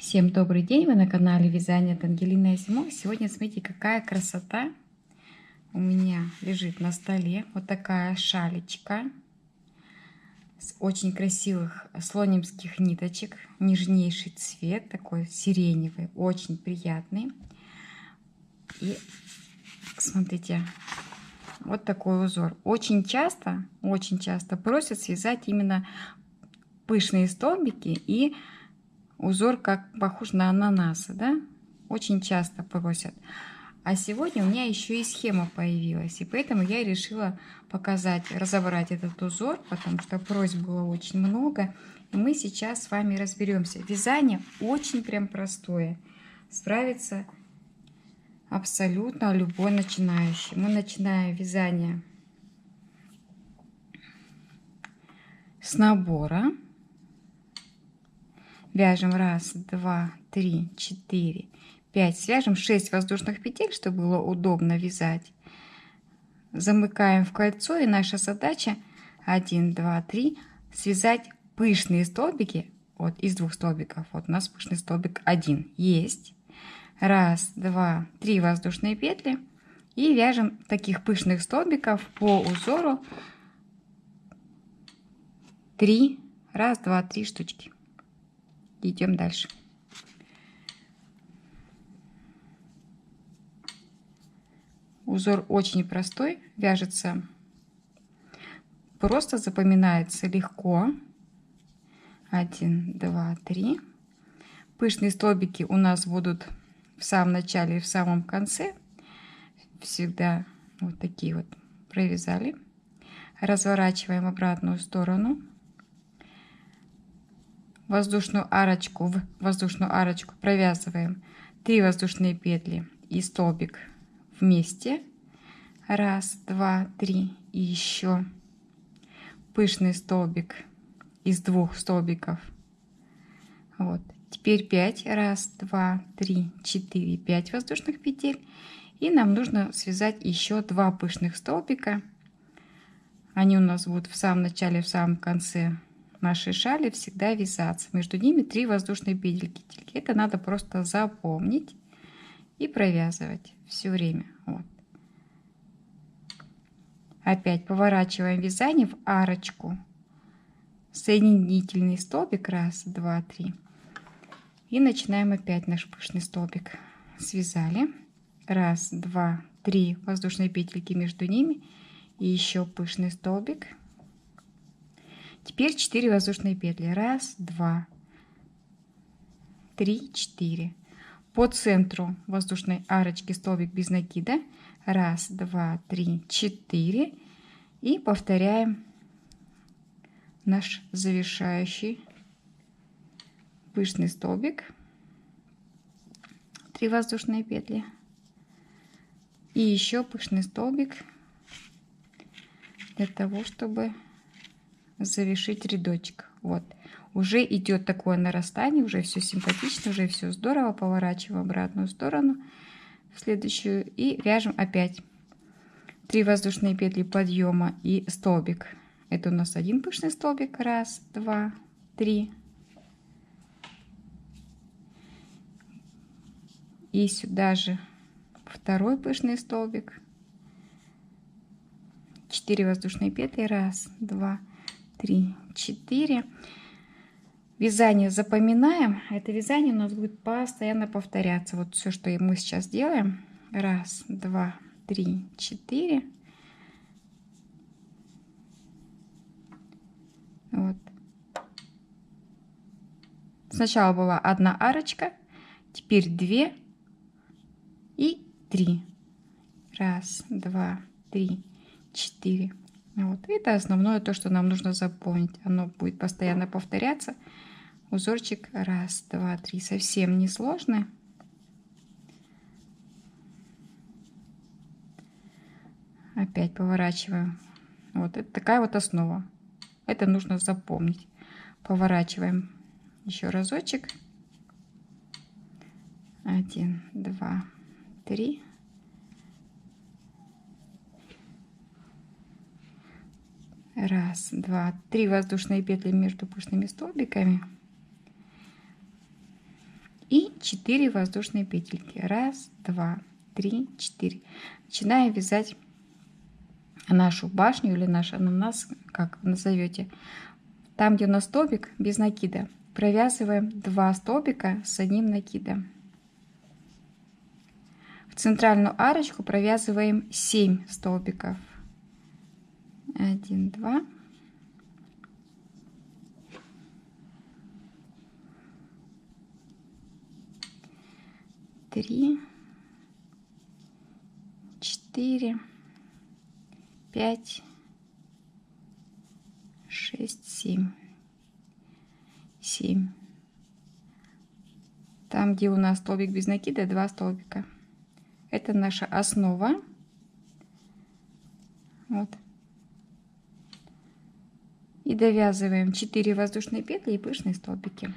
Всем добрый день! Вы на канале Вязание от Ангелины Азимовой. Сегодня смотрите, какая красота у меня лежит на столе. Вот такая шалечка с очень красивых слонимских ниточек. Нежнейший цвет, такой сиреневый, очень приятный. И смотрите, вот такой узор. Очень часто просят связать именно пышные столбики и узор как похож на ананасы, да? Очень часто просят. А сегодня у меня еще и схема появилась, и поэтому я решила показать, разобрать этот узор, потому что просьб было очень много. И мы сейчас с вами разберемся. Вязание очень прям простое. Справится абсолютно любой начинающий. Мы начинаем вязание с набора. Вяжем 1, 2, 3, 4, 5. Свяжем 6 воздушных петель, чтобы было удобно вязать. Замыкаем в кольцо, и наша задача 1, 2, 3 связать пышные столбики. Вот из 2 столбиков. Вот у нас пышный столбик 1 есть. 1, 2, 3 воздушные петли. И вяжем таких пышных столбиков по узору 3. 1, 2, 3 штучки. Идем дальше. Узор очень простой, вяжется просто, запоминается легко. 1, 2, 3. Пышные столбики у нас будут в самом начале и в самом конце. Всегда вот такие вот провязали. Разворачиваем обратную сторону. В воздушную арочку провязываем 3 воздушные петли и столбик вместе. 1, 2, 3 и еще пышный столбик из 2 столбиков. Вот. Теперь 5. 1, 2, 3, 4, 5 воздушных петель. И нам нужно связать еще 2 пышных столбика. Они у нас будут в самом начале, в самом конце нашей шали всегда вязаться. Между ними 3 воздушные петельки. Это надо просто запомнить и провязывать все время. Вот. Опять поворачиваем вязание в арочку. Соединительный столбик 1, 2, 3. И начинаем опять наш пышный столбик. Связали. 1, 2, 3 воздушные петельки между ними. И еще пышный столбик. Теперь 4 воздушные петли. 1, 2, 3, 4. По центру воздушной арочки столбик без накида. 1, 2, 3, 4. И повторяем наш завершающий пышный столбик. 3 воздушные петли. И еще пышный столбик для того, чтобы завершить рядочек. Вот. Уже идет такое нарастание, уже все симпатично, уже все здорово. Поворачиваем в обратную сторону, в следующую, и вяжем опять 3 воздушные петли подъема и столбик. Это у нас один пышный столбик. 1, 2, 3. И сюда же второй пышный столбик. 4 воздушные петли. 1, 2, 3, 4. Вязание запоминаем. Это вязание у нас будет постоянно повторяться. Вот все, что мы сейчас делаем. 1, 2, 3, 4. Вот. Сначала была 1 арочка, теперь 2 и 3. 1, 2, 3, 4. Вот. Это основное, то, что нам нужно запомнить. Оно будет постоянно повторяться. Узорчик 1, 2, 3. Совсем не сложный. Опять поворачиваем. Вот это такая вот основа. Это нужно запомнить. Поворачиваем еще разочек. 1, 2, 3. Раз, два, 3 воздушные петли между пышными столбиками. и 4 воздушные петельки. 1, 2, 3, 4. Начинаем вязать нашу башню или наш ананас, как назовете. Там, где у нас столбик без накида, провязываем 2 столбика с одним накидом. В центральную арочку провязываем 7 столбиков. 1, 2. 3, 4, 5, 6, 7. 7. Там, где у нас столбик без накида, 2 столбика. Это наша основа. Вот. И довязываем 4 воздушные петли и пышные столбики.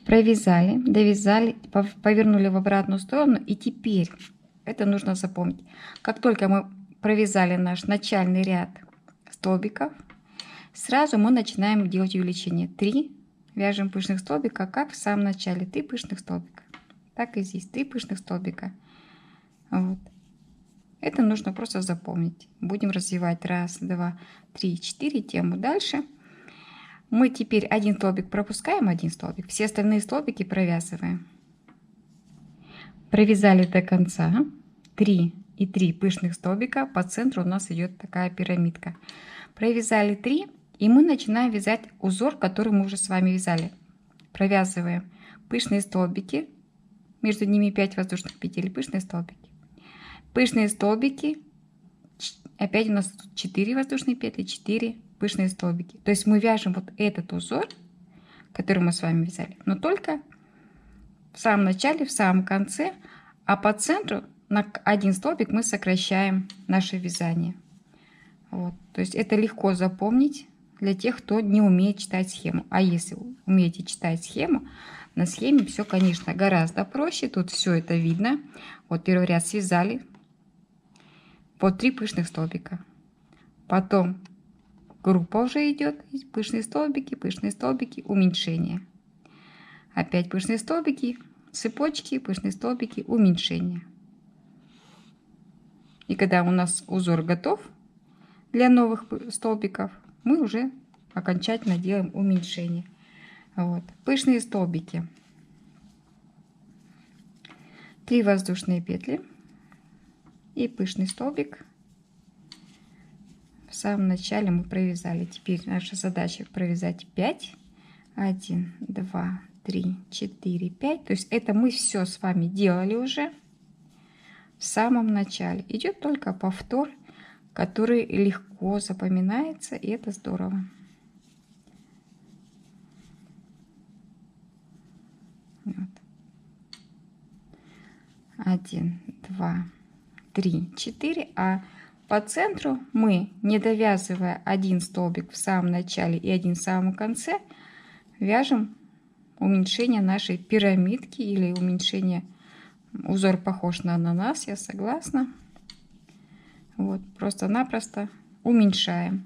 Провязали, довязали, повернули в обратную сторону. И теперь, это нужно запомнить, как только мы провязали наш начальный ряд столбиков, сразу мы начинаем делать увеличение. 3 вяжем пышных столбика, как в самом начале. 3 пышных столбика. Так и здесь 3 пышных столбика. Вот. Это нужно просто запомнить. Будем развивать 1, 2, 3, 4 тему. Дальше мы теперь один столбик пропускаем, один столбик. Все остальные столбики провязываем. Провязали до конца. 3 и 3 пышных столбика. По центру у нас идет такая пирамидка. Провязали 3. И мы начинаем вязать узор, который мы уже с вами вязали. Провязываем пышные столбики. Между ними 5 воздушных петель. Пышные столбики. Пышные столбики. Опять у нас 4 воздушные петли, 4 пышные столбики. То есть мы вяжем вот этот узор, который мы с вами вязали, но только в самом начале, в самом конце, а по центру на один столбик мы сокращаем наше вязание. Вот. То есть это легко запомнить для тех, кто не умеет читать схему. А если умеете читать схему, на схеме все, конечно, гораздо проще. Тут все это видно. Вот первый ряд связали по 3 пышных столбика. Потом группа уже идет. Пышные столбики, уменьшение. Опять пышные столбики, цепочки, пышные столбики, уменьшение. И когда у нас узор готов для новых столбиков, мы уже окончательно делаем уменьшение. Вот. Пышные столбики. 3 воздушные петли и пышный столбик. В самом начале мы провязали. Теперь наша задача провязать 5. 1, 2, 3, 4, 5. То есть это мы все с вами делали уже в самом начале. Идет только повтор, который легко запоминается, и это здорово. Вот. 1, 2, 3, 4. А по центру мы, не довязывая один столбик в самом начале и один в самом конце, вяжем уменьшение нашей пирамидки или уменьшение. Узор похож на ананас, я согласна. Вот, просто-напросто уменьшаем.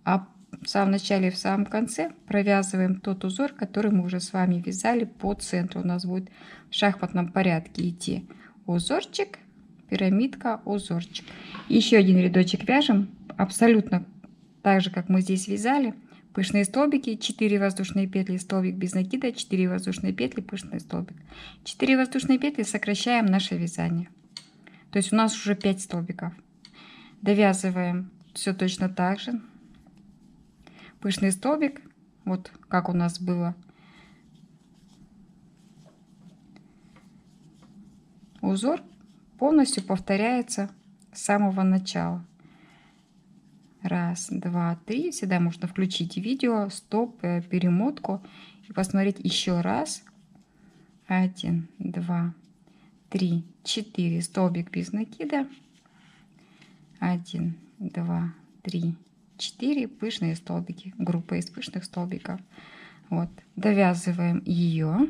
А в самом начале и в самом конце провязываем тот узор, который мы уже с вами вязали по центру. У нас будет в шахматном порядке идти узорчик, пирамидка, узорчик. Еще один рядочек вяжем абсолютно так же, как мы здесь вязали. Пышные столбики, 4 воздушные петли, столбик без накида, 4 воздушные петли, пышный столбик. 4 воздушные петли, сокращаем наше вязание. То есть у нас уже 5 столбиков. Довязываем все точно так же. Пышный столбик, вот как у нас было. Узор полностью повторяется с самого начала. 1, 2, 3. Всегда можно включить видео, стоп, перемотку и посмотреть еще раз. 1, 2, 3, 4. Столбик без накида. 1, 2, 3, 4. Пышные столбики. Группа из пышных столбиков. Вот. Довязываем ее.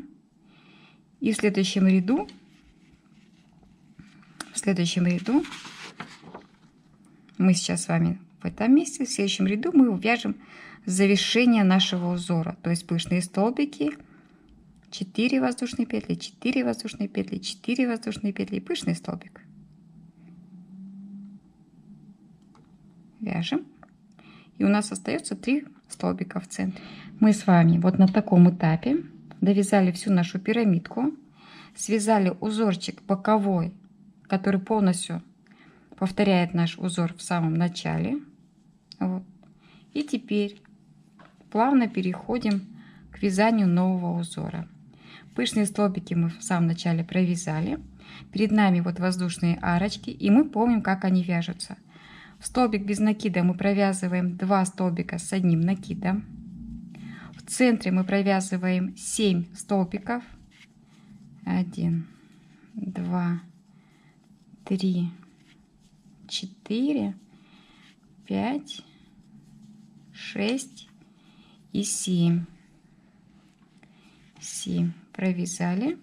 И в следующем ряду мы сейчас с вами в этом месте, в следующем ряду мы вяжем завершение нашего узора, то есть пышные столбики, 4 воздушные петли, 4 воздушные петли, 4 воздушные петли и пышный столбик. Вяжем. И у нас остается 3 столбика в центре. Мы с вами вот на таком этапе довязали всю нашу пирамидку, связали узорчик боковой, который полностью повторяет наш узор в самом начале. Вот. И теперь плавно переходим к вязанию нового узора. Пышные столбики мы в самом начале провязали. Перед нами вот воздушные арочки, и мы помним, как они вяжутся. В столбик без накида мы провязываем 2 столбика с одним накидом. В центре мы провязываем 7 столбиков. 1, 2, 3, 4, 5, 6 и 7. 7 провязали.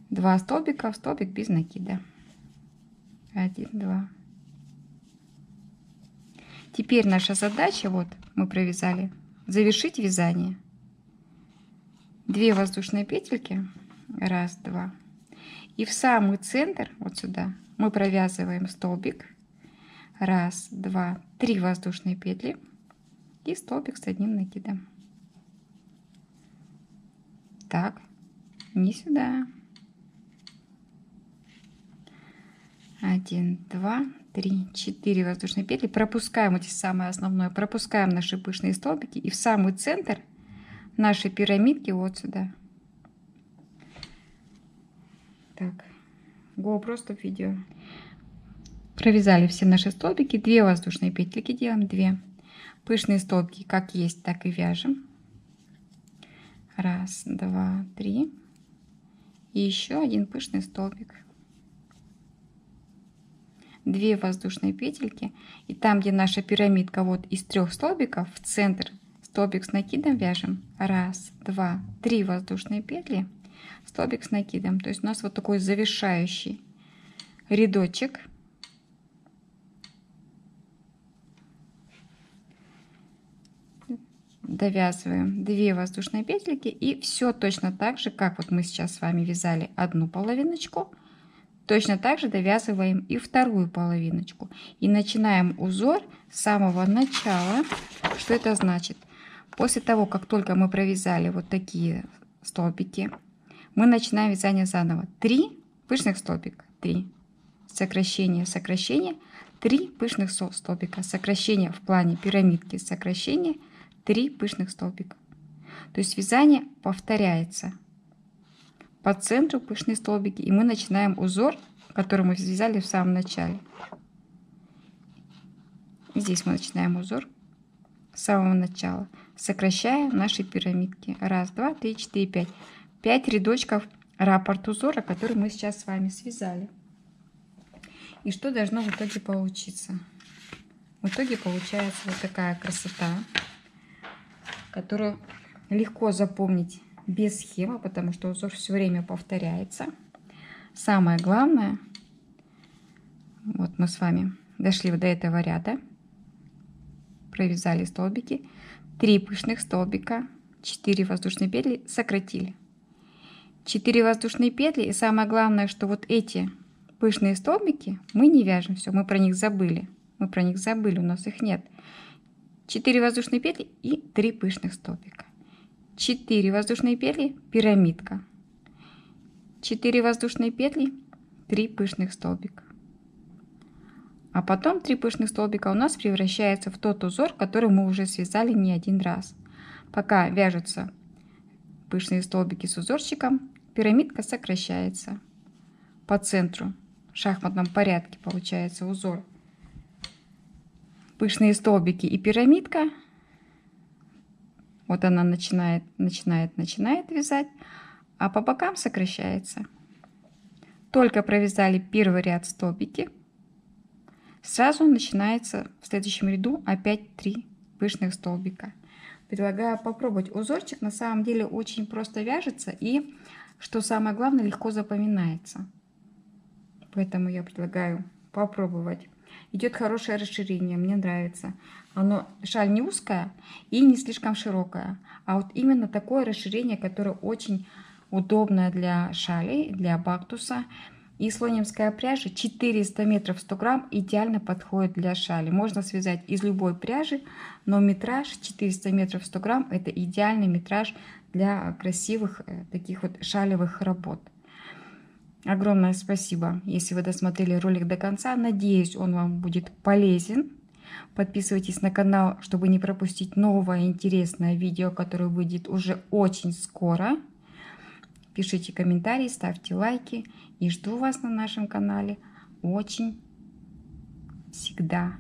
2 столбика в столбик без накида. 1, 2. Теперь наша задача, вот мы провязали, завершить вязание. 2 воздушные петельки. 1, 2. И в самый центр, вот сюда, мы провязываем столбик. 1, 2, 3 воздушные петли. И столбик с одним накидом. Так, не сюда. 1, 2, 3, 4 воздушные петли. Пропускаем, вот здесь самое основное, пропускаем наши пышные столбики. И в самый центр нашей пирамидки вот сюда. Так, просто видео. Провязали все наши столбики. 2 воздушные петельки делаем, 2. Пышные столбики как есть, так и вяжем. 1, 2, 3. И еще один пышный столбик. 2 воздушные петельки. И там, где наша пирамидка вот из 3 столбиков, в центр столбик с накидом вяжем. 1, 2, 3 воздушные петли. Столбик с накидом. То есть у нас вот такой завершающий рядочек. Довязываем 2 воздушные петельки, и все точно так же, как вот мы сейчас с вами вязали одну половиночку, точно так же довязываем и вторую половиночку. И начинаем узор с самого начала. Что это значит? После того, как только мы провязали вот такие столбики, мы начинаем вязание заново. 3 пышных столбика, 3 сокращения, сокращения, 3 пышных столбика, сокращение в плане пирамидки, сокращение, 3 пышных столбика. То есть вязание повторяется. По центру пышные столбики, и мы начинаем узор, который мы связали в самом начале. Здесь мы начинаем узор с самого начала, сокращая наши пирамидки. 1, 2, 3, 4, 5. 5 рядочков раппорт узора, который мы сейчас с вами связали. И что должно в итоге получиться? В итоге получается вот такая красота, которую легко запомнить без схемы, потому что узор все время повторяется. Самое главное, вот мы с вами дошли вот до этого ряда, провязали столбики, 3 пышных столбика, 4 воздушные петли, сократили. 4 воздушные петли, и самое главное, что вот эти пышные столбики мы не вяжем, все, мы про них забыли. Мы про них забыли, у нас их нет. 4 воздушные петли и 3 пышных столбика. 4 воздушные петли, пирамидка. 4 воздушные петли, 3 пышных столбика. А потом 3 пышных столбика у нас превращается в тот узор, который мы уже связали не один раз. Пока вяжутся пышные столбики с узорчиком, пирамидка сокращается. По центру в шахматном порядке получается узор. Пышные столбики и пирамидка. Вот она начинает вязать, а по бокам сокращается. Только провязали первый ряд столбики, сразу начинается в следующем ряду опять 3 пышных столбика. Предлагаю попробовать. Узорчик на самом деле очень просто вяжется и, что самое главное, легко запоминается. Поэтому я предлагаю попробовать. Идет хорошее расширение, мне нравится. Шаль не узкая и не слишком широкая, а вот именно такое расширение, которое очень удобная для шалей, для бактуса. И слонимская пряжа 400 метров 100 грамм идеально подходит для шали. Можно связать из любой пряжи, но метраж 400 метров 100 грамм это идеальный метраж для красивых таких вот шалевых работ. Огромное спасибо, если вы досмотрели ролик до конца. Надеюсь, он вам будет полезен. Подписывайтесь на канал, чтобы не пропустить новое интересное видео, которое выйдет уже очень скоро. Пишите комментарии, ставьте лайки. И жду вас на нашем канале очень всегда.